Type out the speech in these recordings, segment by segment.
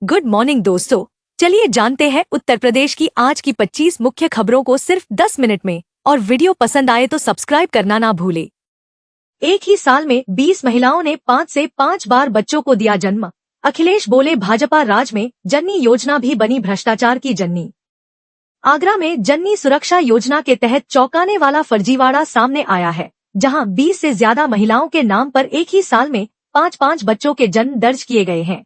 Good morning दोस्तों। चलिए जानते हैं उत्तर प्रदेश की आज की 25 मुख्य खबरों को सिर्फ 10 मिनट में। और वीडियो पसंद आए तो सब्सक्राइब करना ना भूले। एक ही साल में 20 महिलाओं ने 5 से 5 बार बच्चों को दिया जन्म। अखिलेश बोले भाजपा राज में जननी योजना भी बनी भ्रष्टाचार की जननी। आगरा में जननी सुरक्षा योजना के तहत चौंकाने वाला फर्जीवाड़ा सामने आया है, जहां 20 से ज्यादा महिलाओं के नाम पर एक ही साल में 5-5 बच्चों के जन्म दर्ज किए गए हैं।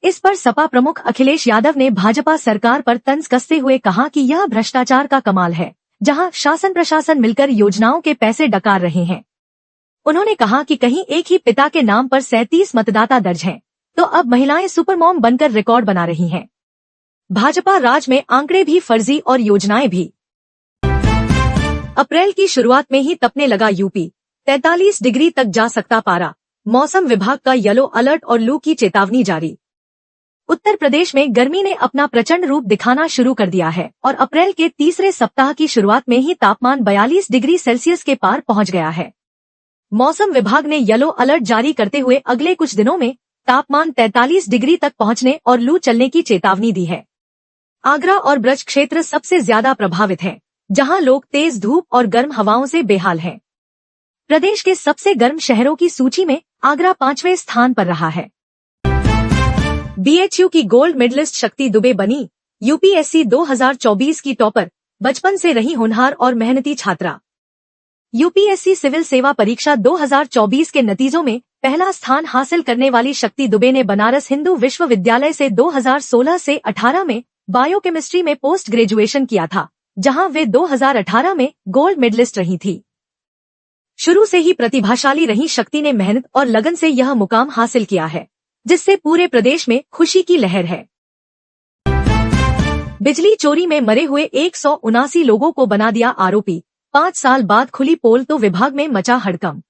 इस पर सपा प्रमुख अखिलेश यादव ने भाजपा सरकार पर तंज कसते हुए कहा कि यह भ्रष्टाचार का कमाल है, जहां शासन प्रशासन मिलकर योजनाओं के पैसे डकार रहे हैं। उन्होंने कहा कि कहीं एक ही पिता के नाम पर 37 मतदाता दर्ज हैं, तो अब महिलाएं सुपर मॉम बनकर रिकॉर्ड बना रही हैं। भाजपा राज में आंकड़े भी फर्जी और योजनाएं भी। अप्रैल की शुरुआत में ही तपने लगा यूपी, 43 डिग्री तक जा सकता पारा। मौसम विभाग का येलो अलर्ट और लू की चेतावनी जारी। उत्तर प्रदेश में गर्मी ने अपना प्रचंड रूप दिखाना शुरू कर दिया है और अप्रैल के तीसरे सप्ताह की शुरुआत में ही तापमान 42 डिग्री सेल्सियस के पार पहुंच गया है। मौसम विभाग ने येलो अलर्ट जारी करते हुए अगले कुछ दिनों में तापमान 43 डिग्री तक पहुंचने और लू चलने की चेतावनी दी है। आगरा और ब्रज क्षेत्र सबसे ज्यादा प्रभावित है, जहां लोग तेज धूप और गर्म हवाओं से बेहाल हैं। प्रदेश के सबसे गर्म शहरों की सूची में आगरा 5वें स्थान पर रहा है। बीएचयू की गोल्ड मेडलिस्ट शक्ति दुबे बनी यूपीएससी 2024 की टॉपर। बचपन से रही होनहार और मेहनती छात्रा। यूपीएससी सिविल सेवा परीक्षा 2024 के नतीजों में पहला स्थान हासिल करने वाली शक्ति दुबे ने बनारस हिंदू विश्वविद्यालय से 2016 से 18 में बायोकेमिस्ट्री में पोस्ट ग्रेजुएशन किया था, जहां वे 2018 में गोल्ड मेडलिस्ट रही थी। शुरू से ही प्रतिभाशाली रही शक्ति ने मेहनत और लगन से यह मुकाम हासिल किया है, जिससे पूरे प्रदेश में खुशी की लहर है। बिजली चोरी में मरे हुए 179 लोगों को बना दिया आरोपी। 5 साल बाद खुली पोल तो विभाग में मचा हड़कंप।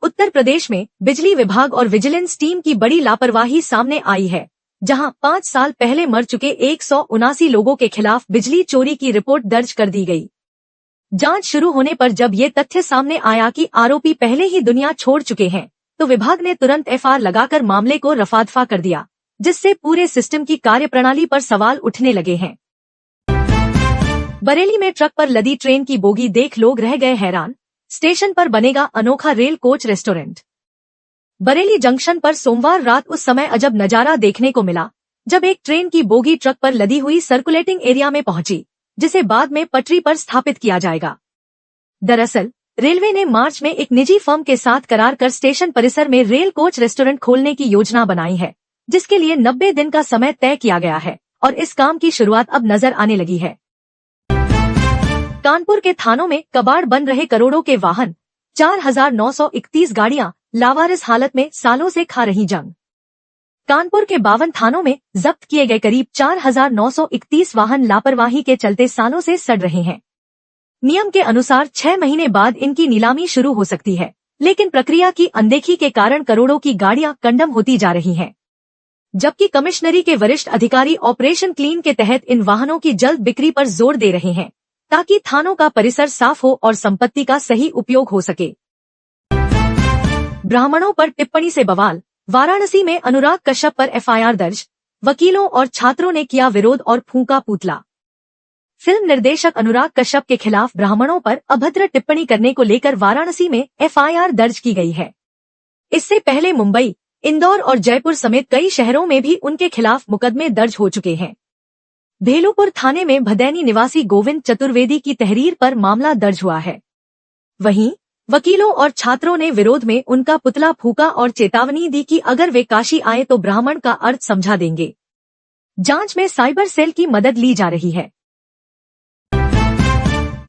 उत्तर प्रदेश में बिजली विभाग और विजिलेंस टीम की बड़ी लापरवाही सामने आई है, जहां 5 साल पहले मर चुके 179 लोगों के खिलाफ बिजली चोरी की रिपोर्ट दर्ज कर दी गई। जांच शुरू होने पर जब ये तथ्य सामने आया कि आरोपी पहले ही दुनिया छोड़ चुके हैं, तो विभाग ने तुरंत एफआईआर लगाकर मामले को रफादफा कर दिया, जिससे पूरे सिस्टम की कार्यप्रणाली पर सवाल उठने लगे हैं। बरेली में ट्रक पर लदी ट्रेन की बोगी देख लोग रह गए हैरान। स्टेशन पर बनेगा अनोखा rail coach restaurant. Bareilly junction पर सोमवार रात उस समय अजब नजारा देखने को मिला, जब एक ट्रेन की बोगी ट्रक पर लदी हुई सर्कुलेटिंग एरिया में पहुंची, जिसे बाद में पटरी पर स्थापित किया जाएगा। दरअसल रेलवे ने मार्च में एक निजी फर्म के साथ करार कर स्टेशन परिसर में रेल कोच रेस्टोरेंट खोलने की योजना बनाई है, जिसके लिए 90 दिन का समय तय किया गया है और इस काम की शुरुआत अब नजर आने लगी है। कानपुर के थानों में कबाड़ बन रहे करोड़ों के वाहन। 4,931 गाड़ियां लावारिस हालत में सालों से खा रही जंग। कानपुर के 52 थानों में जब्त किए गए करीब 4,931 वाहन लापरवाही के चलते सालों से सड़ रहे हैं। नियम के अनुसार 6 महीने बाद इनकी नीलामी शुरू हो सकती है, लेकिन प्रक्रिया की अनदेखी के कारण करोड़ों की गाड़ियां कंडम होती जा रही हैं। जबकि कमिश्नरी के वरिष्ठ अधिकारी ऑपरेशन क्लीन के तहत इन वाहनों की जल्द बिक्री पर जोर दे रहे हैं, ताकि थानों का परिसर साफ हो और संपत्ति का सही उपयोग हो सके। ब्राह्मणों पर टिप्पणी से बवाल। वाराणसी में अनुराग कश्यप पर एफआईआर दर्ज। वकीलों और छात्रों ने किया विरोध और फूंका पुतला। फिल्म निर्देशक अनुराग कश्यप के खिलाफ ब्राह्मणों पर अभद्र टिप्पणी करने को लेकर वाराणसी में एफआईआर दर्ज की गई है। इससे पहले मुंबई, इंदौर और जयपुर समेत कई शहरों में भी उनके खिलाफ मुकदमे दर्ज हो चुके हैं। भेलूपुर थाने में भदैनी निवासी गोविंद चतुर्वेदी की तहरीर पर मामला दर्ज हुआ है। वहीं वकीलों और छात्रों ने विरोध में उनका पुतला फूंका और चेतावनी दी कि अगर वे काशी आए तो ब्राह्मण का अर्थ समझा देंगे। जांच में साइबर सेल की मदद ली जा रही है।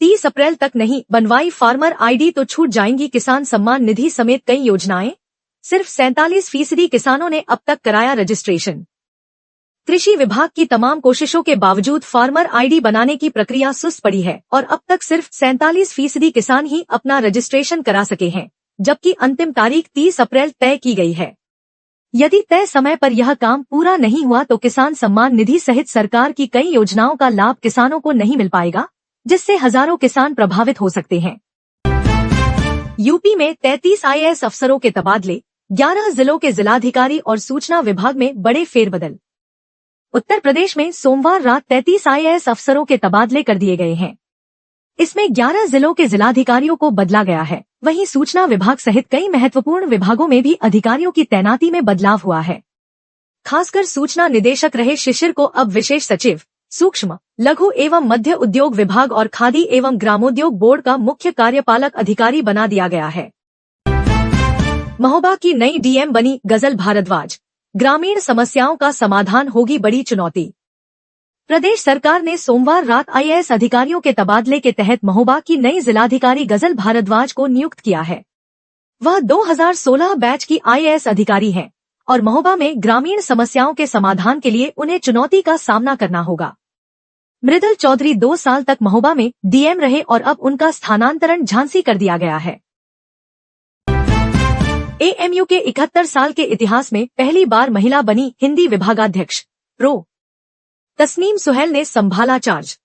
30 अप्रैल तक नहीं बनवाई फार्मर आईडी तो छूट जाएंगी किसान सम्मान निधि समेत कई योजनाएं। सिर्फ 47% किसानों ने अब तक कराया रजिस्ट्रेशन। कृषि विभाग की तमाम कोशिशों के बावजूद फार्मर आईडी बनाने की प्रक्रिया सुस्त पड़ी है और अब तक सिर्फ 47% किसान ही अपना रजिस्ट्रेशन करा सके हैं, जबकि अंतिम तारीख 30 अप्रैल तय की गई है। यदि तय समय पर यह काम पूरा नहीं हुआ तो किसान सम्मान निधि सहित सरकार की कई योजनाओं का लाभ किसानों को नहीं मिल पाएगा, जिससे हजारों किसान प्रभावित हो सकते हैं। यूपी में 33 आईएएस अफसरों के तबादले। 11 जिलों के जिलाधिकारी और सूचना विभाग में बड़े फेरबदल। उत्तर प्रदेश में सोमवार रात 33 IAS अफसरों के तबादले कर दिए गए हैं। इसमें 11 जिलों के जिलाधिकारियों को बदला गया है। वहीं सूचना विभाग सहित कई महत्वपूर्ण विभागों में भी अधिकारियों की तैनाती में बदलाव हुआ है। खासकर सूचना निदेशक रहे शिशिर को अब विशेष सचिव, सूक्ष्म, लघु एवं मध्य उद्योग विभाग और खादी एवं ग्रामोद्योग बोर्ड का मुख्य कार्यपालक अधिकारी बना दिया गया है। महोबा की नई DM बनी गजल भारद्वाज। ग्रामीण समस्याओं का समाधान होगी बड़ी चुनौती। प्रदेश सरकार ने सोमवार रात IAS अधिकारियों के तबादले के तहत महोबा की नई जिलाधिकारी गजल भारद्वाज को नियुक्त किया है। वह 2016 बैच की IAS अधिकारी हैं और महोबा में ग्रामीण समस्याओं के समाधान के लिए उन्हें चुनौती का सामना करना होगा। मृदुल चौधरी 2 साल तक महोबा में DM रहे और अब उनका स्थानांतरण झांसी कर दिया गया है। AMU के 71 साल के इतिहास में पहली बार महिला बनी हिंदी विभागाध्यक्ष प्रो तस्नीम सुहैल ने संभाला चार्ज।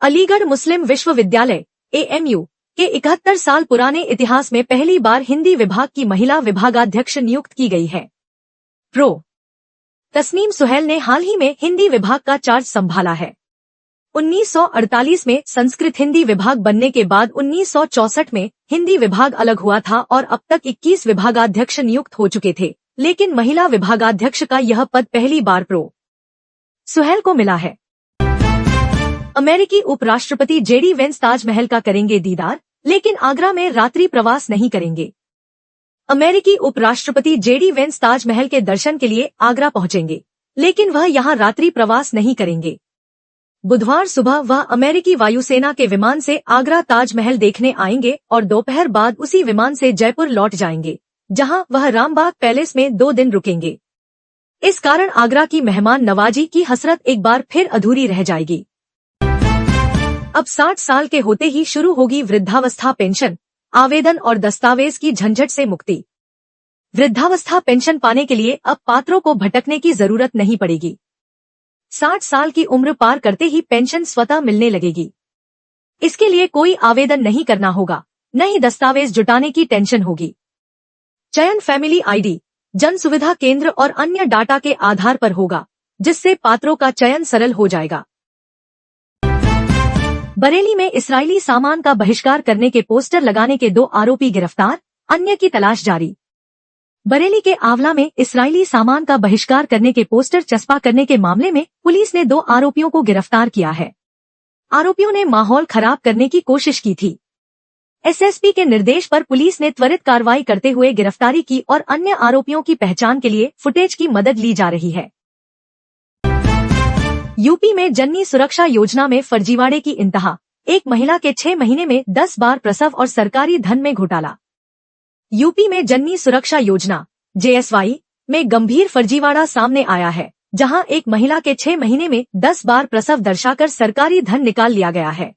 अलीगढ़ मुस्लिम विश्वविद्यालय AMU के 71 साल पुराने इतिहास में पहली बार हिंदी विभाग की महिला विभागाध्यक्ष नियुक्त की गई है। प्रो तस्नीम सुहैल ने हाल ही में हिंदी विभाग का चार्ज संभाला है। 1948 में संस्कृत हिंदी विभाग बनने के बाद 1964 में हिंदी विभाग अलग हुआ था और अब तक 21 विभागाध्यक्ष नियुक्त हो चुके थे, लेकिन महिला विभागाध्यक्ष का यह पद पहली बार प्रो सुहैल को मिला है। अमेरिकी उपराष्ट्रपति JD वेंस ताजमहल का करेंगे दीदार, लेकिन आगरा में रात्रि प्रवास नहीं करेंगे। अमेरिकी उपराष्ट्रपति JD वेंस ताजमहल के दर्शन के लिए आगरा पहुंचेंगे, लेकिन वह यहां रात्रि प्रवास नहीं करेंगे। बुधवार सुबह वह अमेरिकी वायुसेना के विमान से आगरा ताजमहल देखने आएंगे और दोपहर बाद उसी विमान से जयपुर लौट जाएंगे, जहां वह रामबाग पैलेस में 2 दिन रुकेंगे। इस कारण आगरा की मेहमान नवाजी की हसरत एक बार फिर अधूरी रह जाएगी। अब 60 साल के होते ही शुरू होगी वृद्धावस्था पेंशन, आवेदन और दस्तावेज की झंझट से मुक्ति। वृद्धावस्था पेंशन पाने के लिए अब पात्रों को भटकने की जरूरत नहीं पड़ेगी। 60 साल की उम्र पार करते ही पेंशन स्वतः मिलने लगेगी। इसके लिए कोई आवेदन नहीं करना होगा, न ही दस्तावेज जुटाने की टेंशन होगी। चयन फैमिली ID, जन सुविधा केंद्र और अन्य डाटा के आधार पर होगा, जिससे पात्रों का चयन सरल हो जाएगा। बरेली में इस्राइली सामान का बहिष्कार करने के पोस्टर लगाने के 2 आरोपी गिरफ्तार, अन्य की तलाश जारी। बरेली के आंवला में इस्राइली सामान का बहिष्कार करने के पोस्टर चस्पा करने के मामले में पुलिस ने 2 आरोपियों को गिरफ्तार किया है। आरोपियों ने माहौल खराब करने की कोशिश की थी। SSP के निर्देश पर पुलिस ने त्वरित कार्रवाई करते हुए गिरफ्तारी की और अन्य आरोपियों की पहचान के लिए फुटेज की मदद ली जा रही है। यूपी में जननी सुरक्षा योजना में फर्जीवाड़े की इंतहा, एक महिला के 6 महीने में 10 बार प्रसव और सरकारी धन में घोटाला। यूपी में जननी सुरक्षा योजना JSY में गंभीर फर्जीवाड़ा सामने आया है, जहां एक महिला के 6 महीने में 10 बार प्रसव दर्शाकर सरकारी धन निकाल लिया गया है।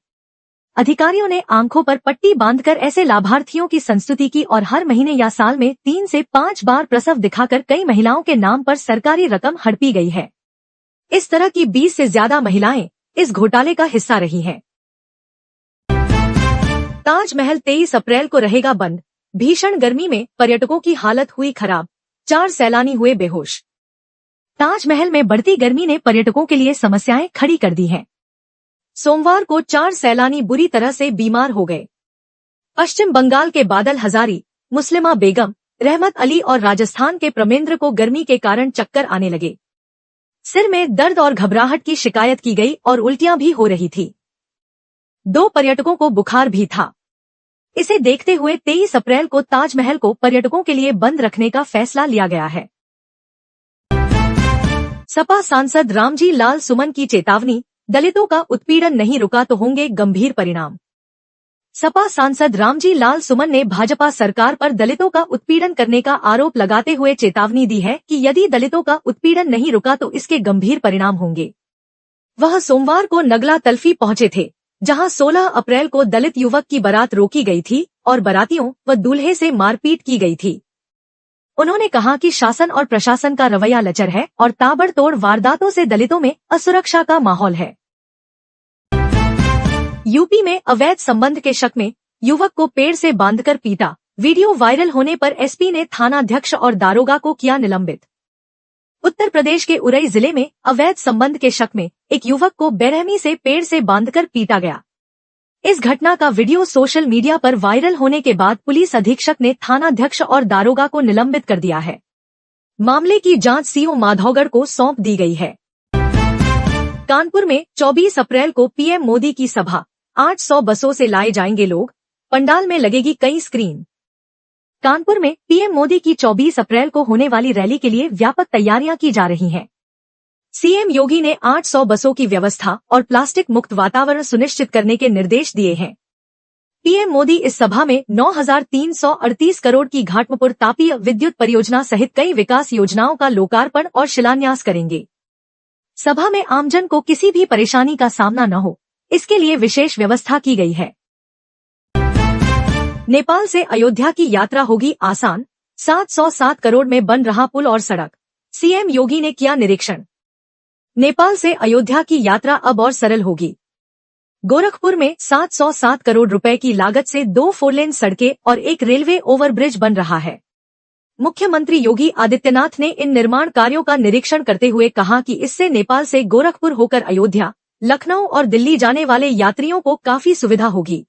अधिकारियों ने आंखों पर पट्टी बांधकर ऐसे लाभार्थियों की संस्तुति की और हर महीने या साल में 3 से 5 बार प्रसव दिखाकर कई महिलाओं के नाम पर सरकारी रकम हड़पी गई है। इस तरह की 20 से ज्यादा महिलाएं इस घोटाले का हिस्सा रही हैं। ताजमहल 23 अप्रैल को रहेगा बंद। भीषण गर्मी में पर्यटकों की हालत हुई खराब, 4 सैलानी हुए बेहोश। ताजमहल में बढ़ती गर्मी ने पर्यटकों के लिए समस्याएं खड़ी कर दी हैं। सोमवार को 4 सैलानी बुरी तरह से बीमार हो गए। पश्चिम बंगाल के बादल हजारी, मुस्लिमा बेगम, रहमत अली और राजस्थान के प्रमेंद्र को गर्मी के कारण चक्कर आने लगे। सिर में दर्द और घबराहट की शिकायत की गई और उल्टियां भी हो रही थी। 2 पर्यटकों को बुखार भी था। इसे देखते हुए 23 अप्रैल को ताजमहल को पर्यटकों के लिए बंद रखने का फैसला लिया गया है। सपा सांसद रामजी लाल सुमन की चेतावनी, दलितों का उत्पीड़न नहीं रुका तो होंगे गंभीर परिणाम। सपा सांसद रामजी लाल सुमन ने भाजपा सरकार पर दलितों का उत्पीड़न करने का आरोप लगाते हुए चेतावनी दी है कि यदि दलितों का उत्पीड़न नहीं रुका तो इसके गंभीर परिणाम होंगे। वह सोमवार को नगला तल्फी पहुंचे थे, जहां 16 अप्रैल को दलित युवक की बारात रोकी गई थी और बारातियों व दूल्हे से मारपीट की गई थी। उन्होंने कहा कि शासन और प्रशासन का रवैया लचर है और ताबड़तोड़ वारदातों से दलितों में असुरक्षा का माहौल है। यूपी में अवैध संबंध के शक में युवक को पेड़ से बांधकर पीटा, वीडियो वायरल होने पर एसपी ने थानाध्यक्ष और दारोगा को किया निलंबित। उत्तर प्रदेश के उरई जिले में अवैध संबंध के शक में एक युवक को बेरहमी से पेड़ से बांधकर पीटा गया। इस घटना का वीडियो सोशल मीडिया पर वायरल होने के बाद पुलिस अधीक्षक ने थानाध्यक्ष और दारोगा को निलंबित कर दिया है। मामले की जांच सीओ माधौगढ़ को सौंप दी गई है। कानपुर में 24 अप्रैल को पीएम मोदी की सभा, 800 बसों से लाए जाएंगे लोग, पंडाल में लगेगी कई स्क्रीन। कानपुर में पीएम मोदी की 24 अप्रैल को होने वाली रैली के लिए व्यापक तैयारियां की जा रही हैं। सीएम योगी ने 800 बसों की व्यवस्था और प्लास्टिक मुक्त वातावरण सुनिश्चित करने के निर्देश दिए हैं। पीएम मोदी इस सभा में 9,338 करोड़ की घाटमपुर तापीय विद्युत परियोजना सहित कई विकास योजनाओं का लोकार्पण और शिलान्यास करेंगे। सभा में आमजन को किसी भी परेशानी का सामना न हो, इसके लिए विशेष व्यवस्था की गई है। नेपाल से अयोध्या की यात्रा होगी आसान, 707 करोड़ में बन रहा पुल और सड़क, सीएम योगी ने किया निरीक्षण। नेपाल से अयोध्या की यात्रा अब और सरल होगी। गोरखपुर में 707 करोड़ रुपए की लागत से 2 फोरलेन सड़कें और एक रेलवे ओवरब्रिज बन रहा है। मुख्यमंत्री योगी आदित्यनाथ ने इन निर्माण कार्यों का निरीक्षण करते हुए कहा कि इससे नेपाल से गोरखपुर होकर अयोध्या, लखनऊ और दिल्ली जाने वाले यात्रियों को काफी सुविधा होगी।